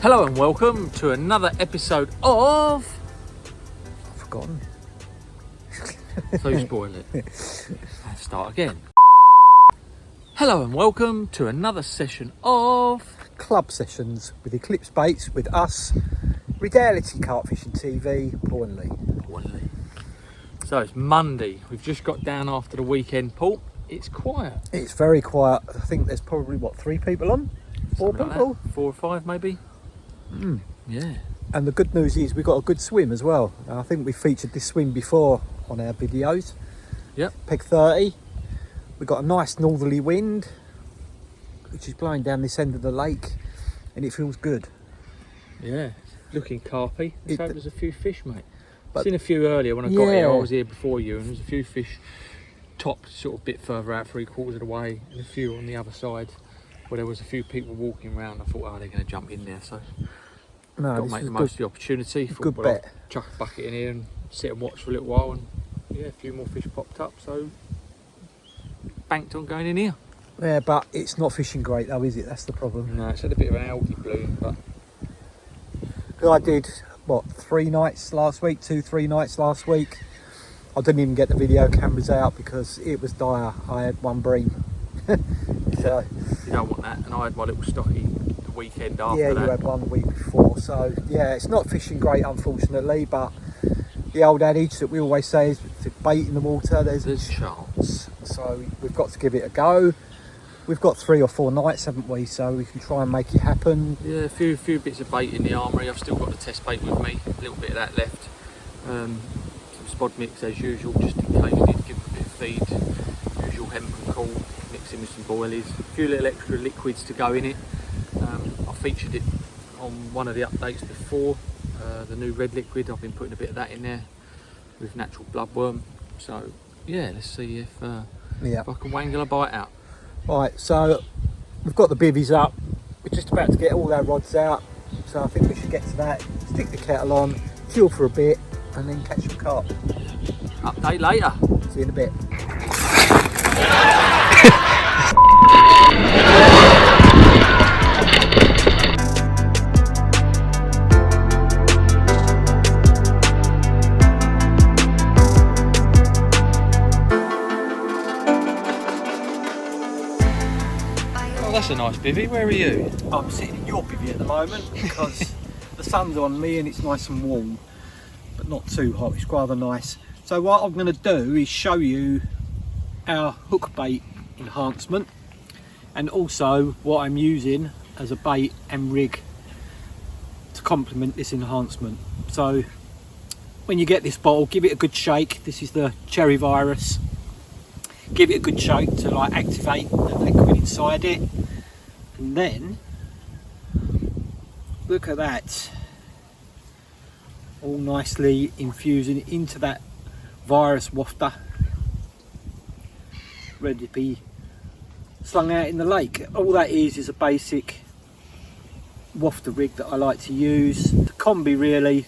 Hello and welcome to another episode of... I've forgotten. So you spoil it. Let's start again. Hello and welcome to another session of... Club sessions with Eclipse Baits with us, Reality Carp Fishing TV, Burnley. So it's Monday. We've just got down after the weekend, Paul. It's quiet. It's very quiet. I think there's probably, what, 3 people on? 4 Something people? Like that. 4 or 5 maybe. Yeah. And the good news is we've got a good swim as well. I think we featured this swim before on our videos. Yep. Peg 30. We've got a nice northerly wind, which is blowing down this end of the lake, and it feels good. Yeah. Looking carpy. Let's hope there's a few fish, mate. But seen a few earlier when I got here. I was here before you, and there's a few fish top sort of a bit further out, 3/4 of the way, and a few on the other side where there was a few people walking around. I thought, oh, they're going to jump in there, so got to make the most of the opportunity. Good bet. Chuck a bucket in here and sit and watch for a little while, and yeah, a few more fish popped up, so banked on going in here. Yeah, but it's not fishing great though, is it? That's the problem. No, it's had a bit of an algae bloom, but I did, what, 3 nights last week, 2-3 nights last week. I didn't even get the video cameras out because it was dire. I had 1 bream. So you don't want that. And I had my little stocky the weekend after yeah, that. you had 1 the week before. So yeah, it's not fishing great, unfortunately, but the old adage that we always say is with bait in the water, there's a chance. So we've got to give it a go. We've got 3 or 4 nights, haven't we? So we can try and make it happen. Yeah, a few bits of bait in the armoury. I've still got the test bait with me. A little bit of that left. Some spod mix as usual, just in case you need to give them a bit of feed. Usual hemp and cool, mixing with some boilies. A few little extra liquids to go in it. I featured it on one of the updates before. The new red liquid, I've been putting a bit of that in there with natural bloodworm. So yeah, let's see if I can wangle a bite out. Right, so we've got the bivvies up. We're just about to get all our rods out. So I think we should get to that, stick the kettle on, chill for a bit, and then catch some carp. Update later. See you in a bit. That's a nice bivvy. Where are you? I'm sitting in your bivvy at the moment because the sun's on me and it's nice and warm, but not too hot. It's rather nice. So what I'm going to do is show you our hook bait enhancement and also what I'm using as a bait and rig to complement this enhancement. So when you get this bottle, give it a good shake. This is the cherry virus. Give it a good shake to like activate the liquid inside it, and then look at that, all nicely infusing into that virus wafter, ready to be slung out in the lake. All that is a basic wafter rig that I like to use. The combi really,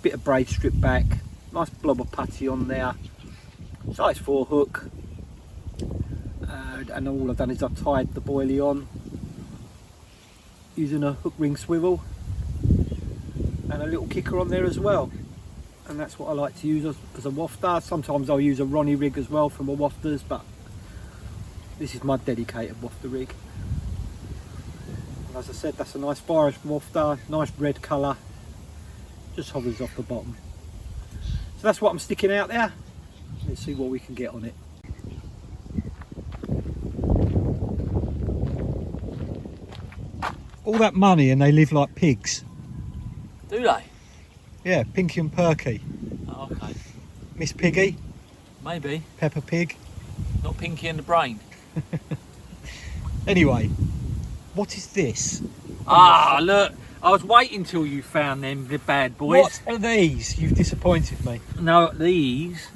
bit of braid strip back, nice blob of putty on there, size 4 hook. And all I've done is I've tied the boilie on using a hook ring swivel and a little kicker on there as well, and that's what I like to use as a wafter. Sometimes I'll use a Ronnie rig as well from a wafters, but this is my dedicated wafter rig. And as I said, that's a nice virus wafter, nice red colour, just hovers off the bottom. So that's what I'm sticking out there. Let's see what we can get on it. All that money and they live like pigs. Do they? Yeah, Pinky and Perky. Oh, okay. Miss Piggy. Maybe. Peppa Pig. Not Pinky and the Brain. Anyway, what is this? Ah, look. I was waiting till you found them, the bad boys. What are these? You've disappointed me. No, these,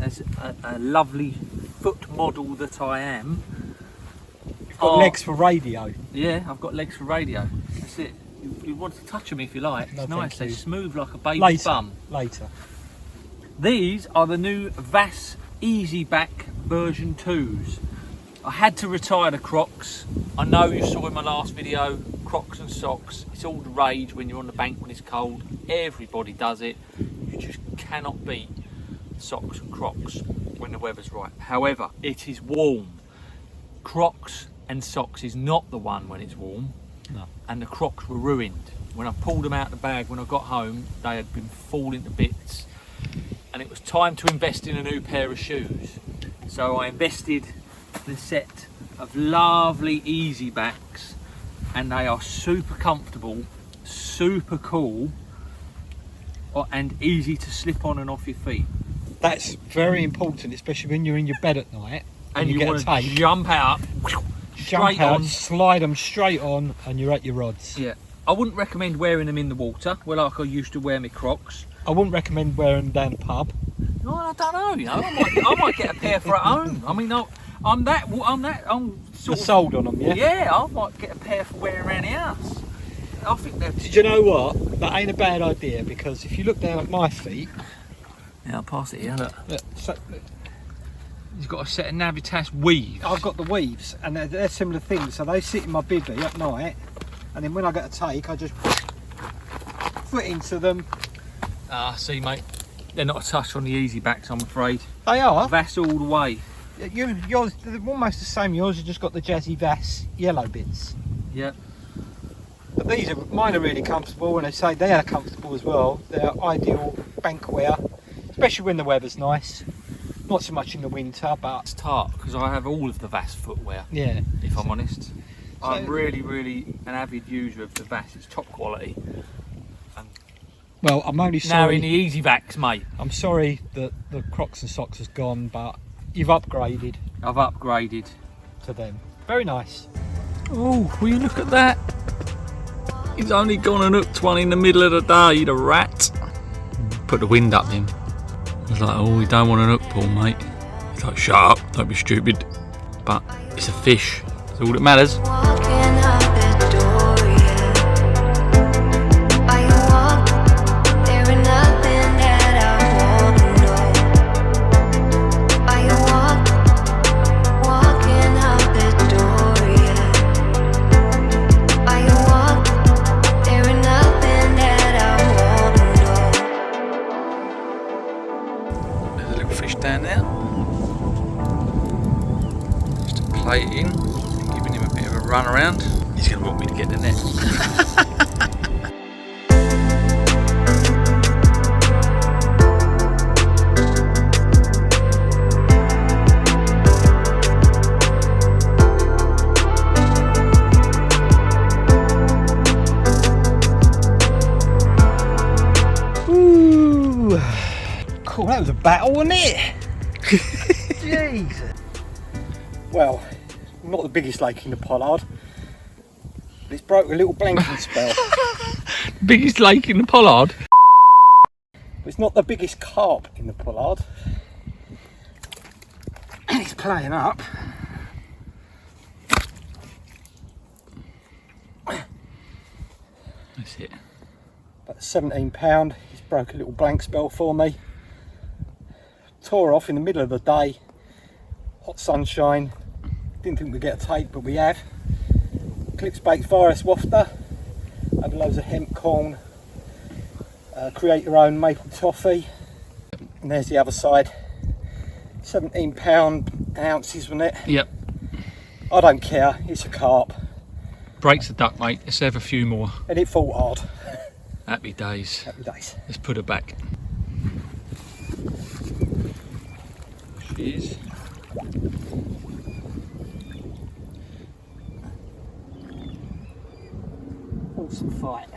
as a lovely foot model that I am. You've got legs for radio. Yeah, I've got legs for radio. That's it. You want to touch them if you like. It's no, nice. They're smooth like a baby's bum. Later. These are the new VAS Easy Back version 2s. I had to retire the Crocs. I know you saw in my last video Crocs and socks, it's all the rage when you're on the bank when it's cold. Everybody does it. You just cannot beat socks and Crocs when the weather's right. However, it is warm. Crocs and socks is not the one when it's warm. No. And the Crocs were ruined. When I pulled them out of the bag, when I got home, they had been falling to bits. And it was time to invest in a new pair of shoes. So I invested in a set of lovely easy backs, and they are super comfortable, super cool, and easy to slip on and off your feet. That's very important, especially when you're in your bed at night And you get want a to take. jump out, straight on. Slide them straight on, and you're at your rods. Yeah, I wouldn't recommend wearing them in the water, well, like I used to wear my Crocs. I wouldn't recommend wearing them down the pub. No, I don't know. You know, I might get a pair for at home. I mean, I'm You're sold on them, yeah? Yeah, I might get a pair for wearing around the house. I think they're. Did you know what? That ain't a bad idea, because if you look down at my feet, Yeah, I'll pass it here. Look, look, he's got a set of Navitas weaves. I've got the weaves, and they're similar things. So they sit in my bivvy at night, and then when I get a take, I just foot into them. Ah, see, mate, they're not a touch on the easy backs, I'm afraid. They are. Vass all the way. Yours, they're almost the same. Yours have just got the Jazzy Vass yellow bits. Yeah. But mine are really comfortable, and I say they are comfortable as well. They're ideal bank wear, especially when the weather's nice. Not so much in the winter, but It's tart because I have all of the Vass footwear. yeah. If I'm honest, I'm really an avid user of the Vass. It's top quality. Well, I'm only Now sorry. in the easy backs, mate. I'm sorry that the Crocs and socks has gone, but you've upgraded I've upgraded. to them. Very nice. Oh, will you look at that? He's only gone and hooked one in the middle of the day, the rat. Put the wind up him. I was like, oh, you don't want an hook pull, mate. He's like, shut up, don't be stupid. But it's a fish, that's all that matters. There's a little fish down there. Just to play it in, giving him a bit of a run around. He's going to want me to get the net. Ooh. Cool, that was a battle, wasn't it? Jeez. Well, not the biggest lake in the pollard, but it's broke a little blanking spell. Biggest lake in the pollard. But it's not the biggest carp in the pollard. And it's playing up. That's it. About 17 pound. He's broke a little blank spell for me. Tore off in the middle of the day. Hot sunshine. Didn't think we'd get a take, but we have. Eclipse Baits virus wafter. Had loads of hemp corn. Create your own maple toffee. And there's the other side. 17 pound ounces, wasn't it? Yep. I don't care. It's a carp. Breaks the duck, mate. Let's have a few more. And it fought hard. Happy days. Happy days. Let's put her back. She is. Awesome fight.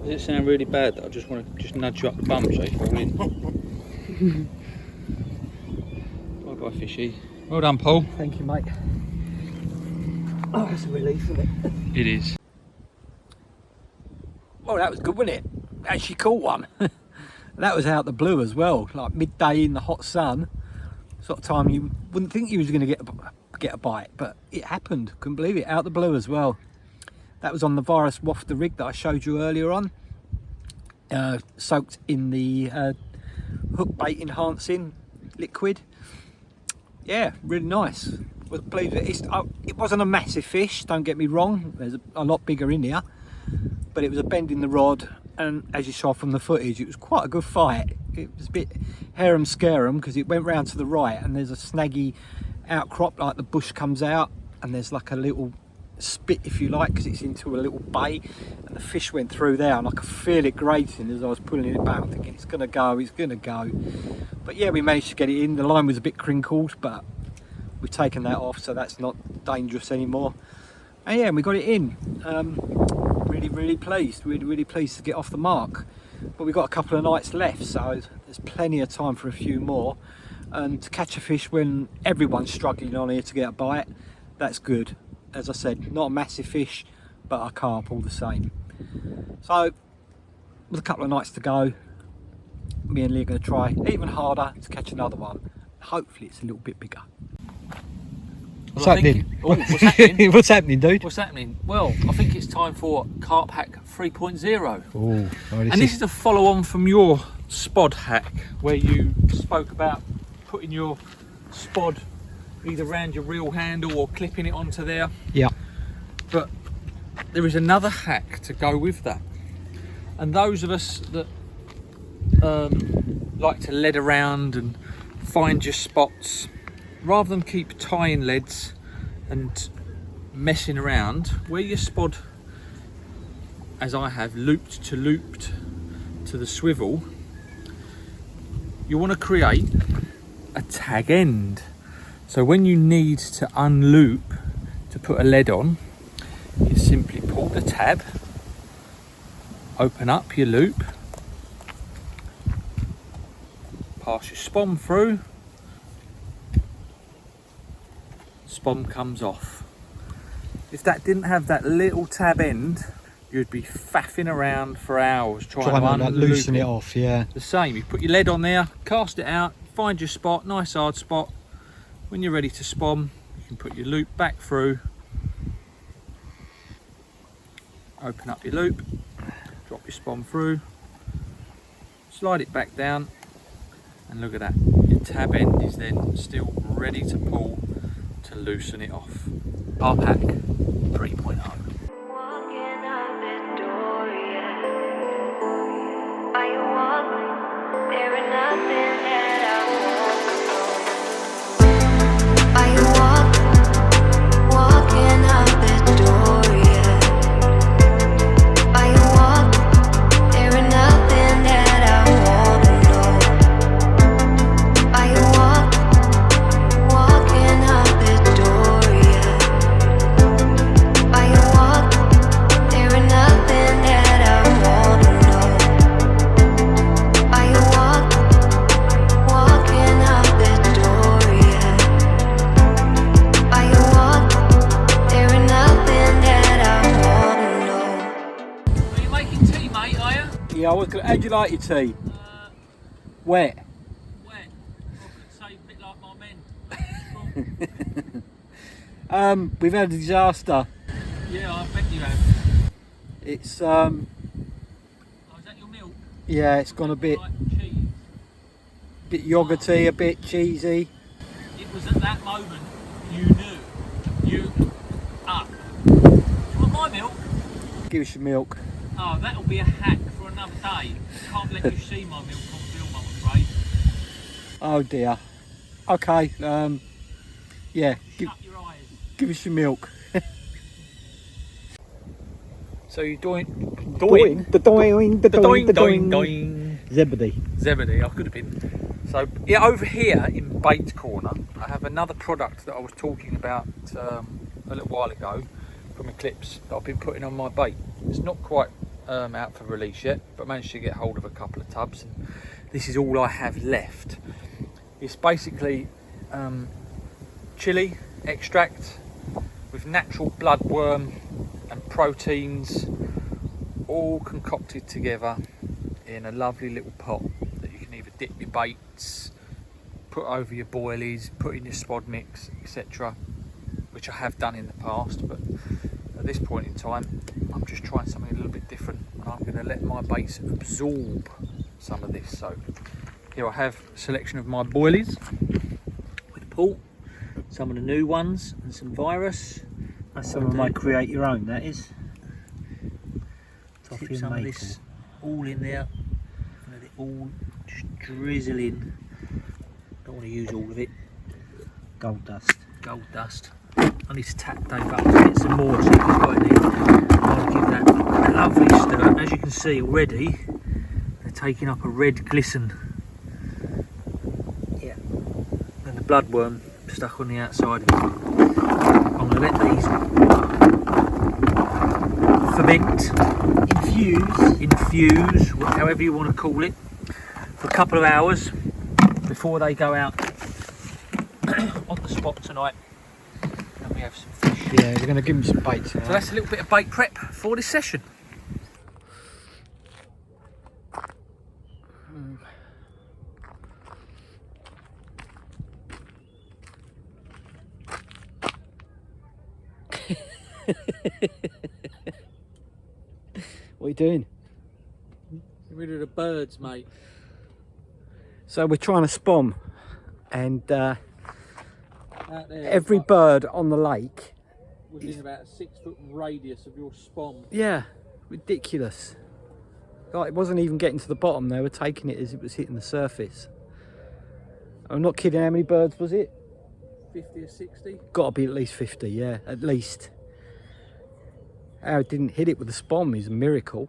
Does it sound really bad that I just want to nudge you up the bum so you fall in? Bye bye, fishy. Well done, Paul. Thank you, mate. Oh, that's a relief, isn't it? It is. Well, that was good, wasn't it? Actually caught one. That was out the blue as well, like midday in the hot sun. Sort of time you wouldn't think you was going to get a bite, but it happened. Couldn't believe it. Out the blue as well. That was on the virus wafter rig that I showed you earlier on. Soaked in the hook bait enhancing liquid. yeah, really nice. Was pleased with it. It wasn't a massive fish, don't get me wrong, there's a lot bigger in here, but it was a bend in the rod, and as you saw from the footage, it was quite a good fight. It was a bit harum scarum because it went round to the right and there's a snaggy outcrop, like the bush comes out and there's like a little spit, if you like, because it's into a little bay, and the fish went through there and I could feel it grating as I was pulling it back, thinking it's gonna go, but yeah, we managed to get it in. The line was a bit crinkled, but we've taken that off, so that's not dangerous anymore. And yeah, we got it in. Really pleased, really pleased to get off the mark. But we've got a couple of nights left, so there's plenty of time for a few more, and to catch a fish when everyone's struggling on here to get a bite, that's good. As I said, not a massive fish, but a carp all the same. So with a couple of nights to go, me and Lee are going to try even harder to catch another one. Hopefully it's a little bit bigger. What's happening? What's happening, dude? What's happening? Well, I think it's time for Carp Hack 3.0. Oh, and this is a follow on from your spod hack, where you spoke about putting your spod either around your reel handle or clipping it onto there. Yeah. But there is another hack to go with that. And those of us that like to lead around and find your spots, rather than keep tying leads and messing around, where your spod, as I have, looped to the swivel, you want to create a tag end. So when you need to unloop to put a lead on, you simply pull the tab, open up your loop, pass your spom through, spom comes off. If that didn't have that little tab end, you'd be faffing around for hours trying to loosen it off. Yeah. The same, you put your lead on there, cast it out, find your spot, nice hard spot. When you're ready to spom, you can put your loop back through, open up your loop, drop your spom through, slide it back down, and look at that, your tab end is then still ready to pull to loosen it off. Carp Hack 3.0. Yeah, how'd you like your tea? Wet. Wet. I could say a bit like my men. We've had a disaster. Yeah, I bet you have. It's Oh, is that your milk? yeah, it's gone a bit Like cheese. bit yogurty, a bit cheesy. It was at that moment you knew. You up. Do you want my milk? Give us your milk. Oh, that'll be a hack for another day. Can't let you see my milk on film, I'm afraid. Oh dear. Okay, yeah, Shut your eyes. give us your milk. So you're doing Doing. Zebedee. Zebedee, I could have been. So yeah, over here in Bait Corner, I have another product that I was talking about a little while ago from Eclipse that I've been putting on my bait. It's not quite out for release yet, but managed to get hold of a couple of tubs, and this is all I have left. It's basically chili extract with natural bloodworm and proteins, all concocted together in a lovely little pot that you can either dip your baits, put over your boilies, put in your spod mix, etc., which I have done in the past, but at this point in time I'm just trying something a little bit different, and I'm going to let my baits absorb some of this. So here I have a selection of my boilies with Paul, some of the new ones and some virus. That's some of my create your own, that is. Tip some of this all in there. Let it all just drizzle in. Don't want to use all of it. Gold dust. Gold dust. I need to tap Dave up to get some more so he's got it in. I'll give that a lovely stir. As you can see already, they're taking up a red glisten. Yeah. And the bloodworm stuck on the outside of it. I'm going to let these ferment, infuse, however you want to call it, for a couple of hours before they go out on the spot tonight. And we have some fish. Yeah, we're going to give them some baits. So that's a little bit of bait prep for this session. What are you doing? Get rid of the birds, mate. So we're trying to spawn, and Out there, every bird on the lake, within about a 6 foot radius of your spawn. yeah, ridiculous. Like, it wasn't even getting to the bottom, they were taking it as it was hitting the surface. I'm not kidding, how many birds was it? 50 or 60? Got to be at least 50, yeah, at least. How it didn't hit it with a spawn is a miracle.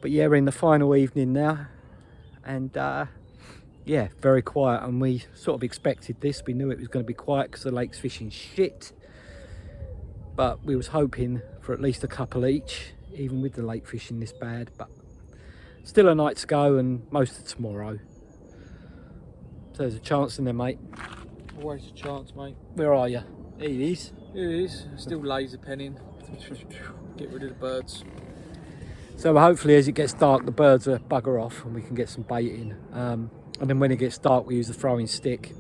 But yeah, we're in the final evening now, and yeah, very quiet, and we sort of expected this. We knew it was going to be quiet because the lake's fishing shit, but we was hoping for at least a couple each, even with the lake fishing this bad. But still a night to go, and most of tomorrow, so there's a chance in there, mate. Always a chance, mate. Where are you? There it is. It is. Still laser penning. Get rid of the birds. So hopefully as it gets dark, the birds will bugger off and we can get some bait in. And then when it gets dark, we use the throwing stick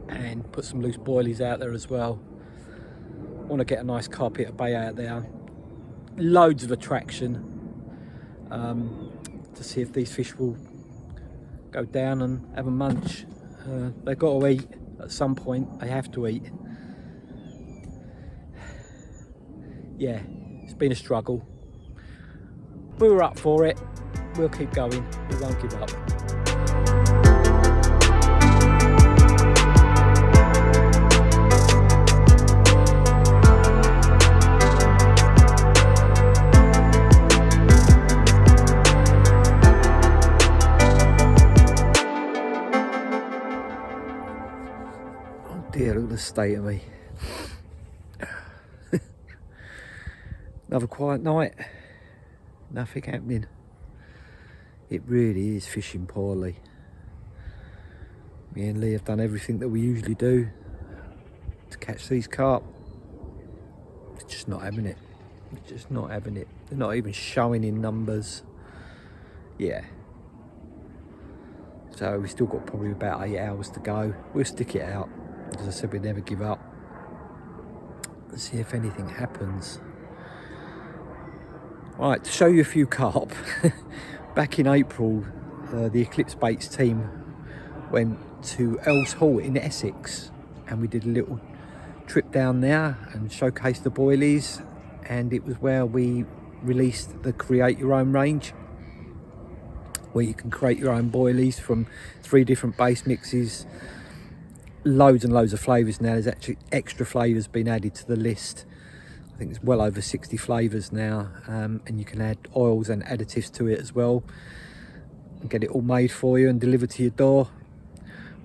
and put some loose boilies out there as well. Want to get a nice carpet bait out there. Loads of attraction to see if these fish will go down and have a munch. They've got to eat at some point. They have to eat. Yeah, it's been a struggle. We were up for it. We'll keep going. We won't give up. Oh dear, look at the state of me. Another quiet night. Nothing happening. It really is fishing poorly. Me and Lee have done everything that we usually do to catch these carp. It's just not having it. It's just not having it. They're not even showing in numbers. Yeah. So we've still got probably about 8 hours to go. We'll stick it out. As I said, we never give up. Let's see if anything happens. Right, to show you a few carp, back in April, the Eclipse Baits team went to Earls in Essex, and we did a little trip down there and showcased the boilies, and it was where we released the Create Your Own range, where you can create your own boilies from 3 different base mixes, loads and loads of flavours now. There's actually extra flavours been added to the list. I think it's well over 60 flavours now, and you can add oils and additives to it as well and get it all made for you and delivered to your door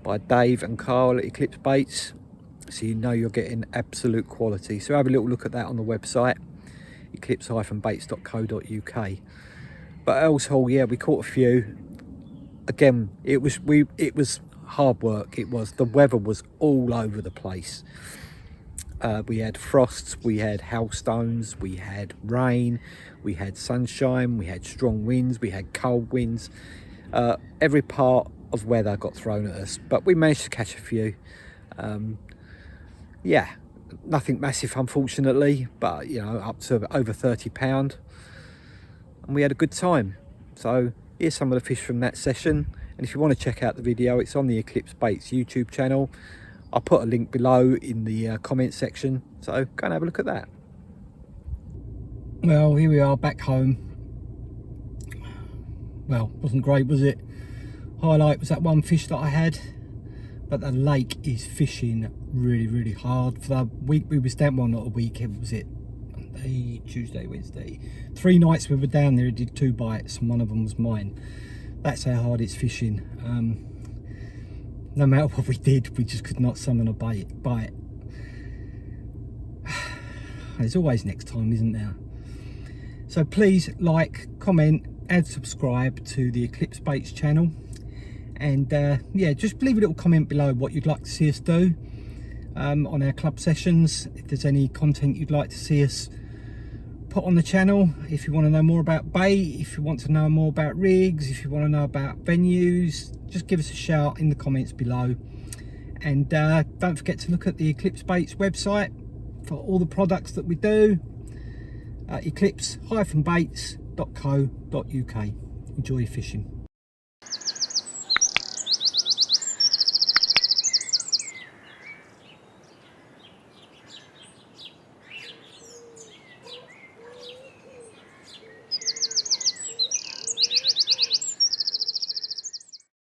by Dave and Carl at Eclipse Baits, so you know you're getting absolute quality. So have a little look at that on the website, eclipse-baits.co.uk. But Earls Hall, yeah, we caught a few. Again, it was hard work. It was, the weather was all over the place. We had frosts, we had hailstones, we had rain, we had sunshine, we had strong winds, we had cold winds. Every part of weather got thrown at us, but we managed to catch a few. Yeah, nothing massive unfortunately, but you know, up to over £30, and we had a good time. So here's some of the fish from that session, and if you want to check out the video, it's on the Eclipse Baits YouTube channel. I'll put a link below in the comment section, so go and have a look at that. Well, here we are back home. Well, wasn't great, was it? Highlight was that one fish that I had, but the lake is fishing really hard. For the week we was down, well, not a week, was it Monday, Tuesday, Wednesday, 3 nights we were down there. It did 2 bites and one of them was mine. That's how hard it's fishing. No matter what we did, we just could not summon a bite. There's always next time, isn't there? So please like, comment and subscribe to the Eclipse Baits channel, and yeah, just leave a little comment below what you'd like to see us do on our club sessions. If there's any content you'd like to see us put on the channel, if you want to know more about bait, if you want to know more about rigs, if you want to know about venues, just give us a shout in the comments below. And don't forget to look at the Eclipse Baits website for all the products that we do. Eclipse-baits.co.uk. Enjoy your fishing.